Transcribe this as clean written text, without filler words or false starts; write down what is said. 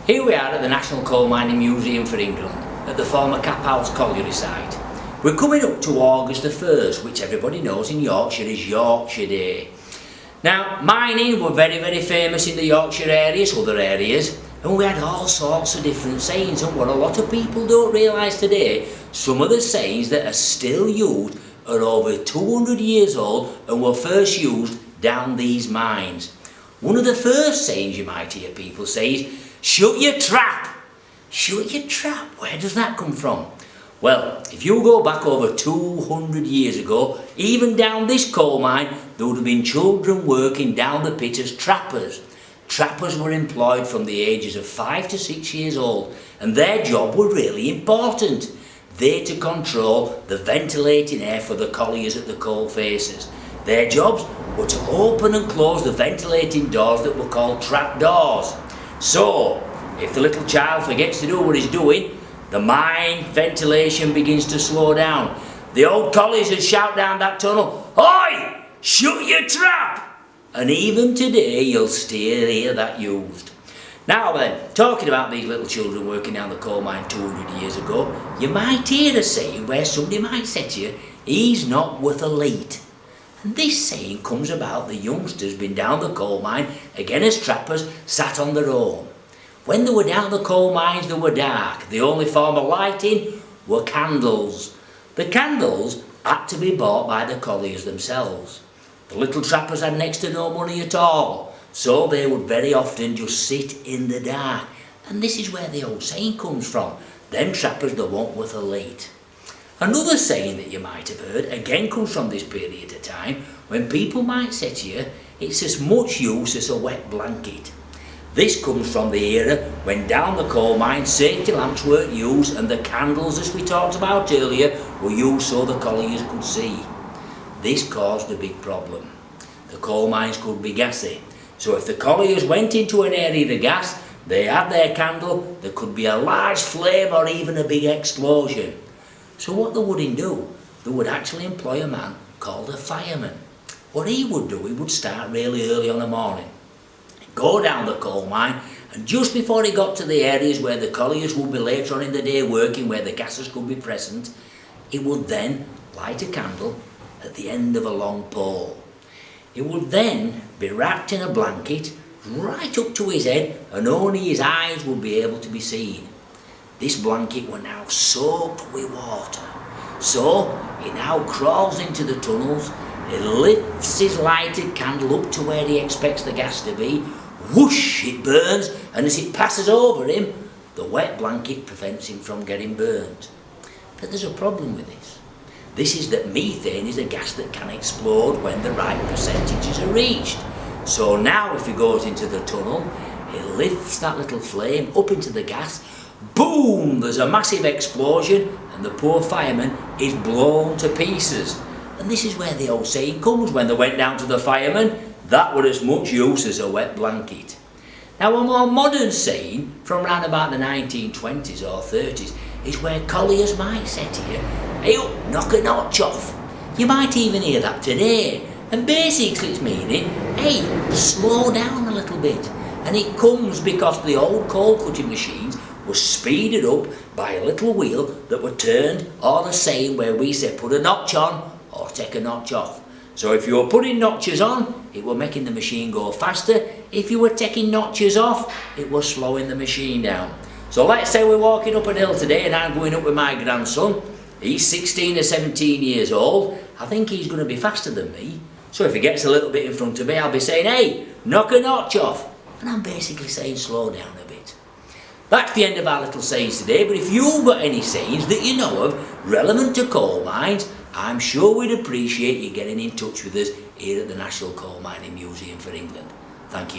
Here we are at the National Coal Mining Museum for England, at the former Cap House colliery site. We're coming up to August the 1st, which everybody knows in Yorkshire is Yorkshire Day. Now, mining were very famous in the Yorkshire areas, other areas, and we had all sorts of different sayings, and what a lot of people don't realise today, some of the sayings that are still used are over 200 years old and were first used down these mines. One of the first sayings you might hear people say is, "Shut your trap." Shut your trap, where does that come from? Well, if you go back over 200 years ago, even down this coal mine, there would have been children working down the pit as trappers. Trappers were employed from the ages of 5 to 6 years old, and their job was really important. They to control the ventilating air for the colliers at the coal faces. Their jobs were to open and close the ventilating doors that were called trap doors. So, if the little child forgets to do what he's doing, the mine ventilation begins to slow down. The old colliers would shout down that tunnel, "Oi! Shut your trap!" And even today you'll still hear that used. Now then, talking about these little children working down the coal mine 200 years ago, you might hear a saying where somebody might say to you, "He's not worth a light." And this saying comes about the youngsters been down the coal mine, again as trappers, sat on their own. When they were down the coal mines they were dark, the only form of lighting were candles. The candles had to be bought by the colliers themselves. The little trappers had next to no money at all, so they would very often just sit in the dark. And this is where the old saying comes from, "Them trappers they won't worth a light." Another saying that you might have heard, again comes from this period of time, when people might say to you, "It's as much use as a wet blanket." This comes from the era when down the coal mine safety lamps weren't used and the candles, as we talked about earlier, were used so the colliers could see. This caused a big problem. The coal mines could be gassy, so if the colliers went into an area of gas, they had their candle, there could be a large flame or even a big explosion. So what they would do, they would actually employ a man called a fireman. What he would do, he would start really early on the morning, go down the coal mine, and just before he got to the areas where the colliers would be later on in the day working, where the gases could be present, he would then light a candle at the end of a long pole. It would then be wrapped in a blanket right up to his head, and only his eyes would be able to be seen. This blanket were now soaked with water. So he now crawls into the tunnels, he lifts his lighted candle up to where he expects the gas to be, whoosh, it burns, and as it passes over him, the wet blanket prevents him from getting burnt. But there's a problem with this. This is that methane is a gas that can explode when the right percentages are reached. So now if he goes into the tunnel, he lifts that little flame up into the gas, boom, there's a massive explosion, and the poor fireman is blown to pieces. And this is where the old saying comes, when they went down to the fireman, that were as much use as a wet blanket. Now a more modern saying from around about the 1920s or 30s is where colliers might say to you, "Hey up, knock a notch off." You might even hear that today, and basically it's meaning, hey, slow down a little bit. And it comes because the old coal cutting machines were speeded up by a little wheel that were turned, or the saying where we say put a notch on or take a notch off. So if you were putting notches on, it were making the machine go faster. If you were taking notches off, it was slowing the machine down. So let's say we're walking up a hill today and I'm going up with my grandson. He's 16 or 17 years old. I think he's going to be faster than me. So if he gets a little bit in front of me, I'll be saying, "Hey, knock a notch off." And I'm basically saying slow down a bit. That's the end of our little sayings today, but if you've got any sayings that you know of relevant to coal mines, I'm sure we'd appreciate you getting in touch with us here at the National Coal Mining Museum for England. Thank you.